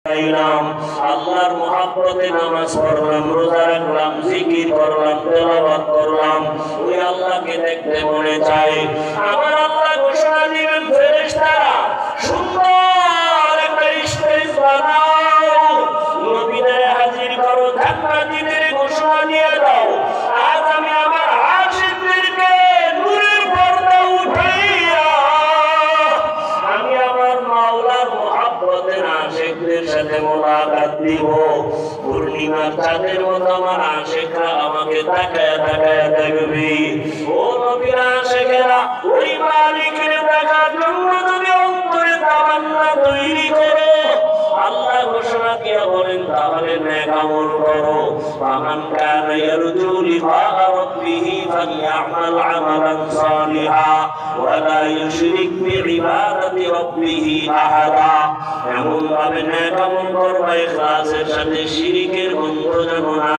আল্লাহর মহব্বতে নামাজ পড়লাম, রোজা রাখলাম, জিকির করলাম, তেলাওয়াত করলাম, ওই আল্লাহকে দেখতে মনে চায়। আমার আল্লাহ ঘোষণা দিবেন, ফেরেশতারা সুন্দর একটা স্টেজ বানাও, নবীদের হাজির করো, ধাক্কা দিতে ঘোষণা দিয়ে দাও, আজ আমি আমার আশিকদেরকে নূরের পর্দা উঠাইয়া আমি আমার মাওলার মহব্বতের আশিকদের সাথে মোলাকাত দিব। পূর্ণিমার চাঁদের মতো আমার আশিকরা আমাকে তাকায়া তাকায়া দেখবে। ও নবীর আশিকেরা, ওই মালিকের দেখার জন্য তুমি অন্তরে তামান্না তৈরি করো। আল্লাহ ঘোষণা দিয়ে বলেন, তাহলে নেক আমল করো। ফামান কানা ইয়ারজু লিকা রাব্বিহি ফালইআমাল আমালান সালিহা ওয়া লা ইউশরিক বিইবাদাতি রাব্বিহি আহাদা। এমন ভাবে নেক আমল করবা ইখলাসের সাথে, শিরকের গন্ধ যেন না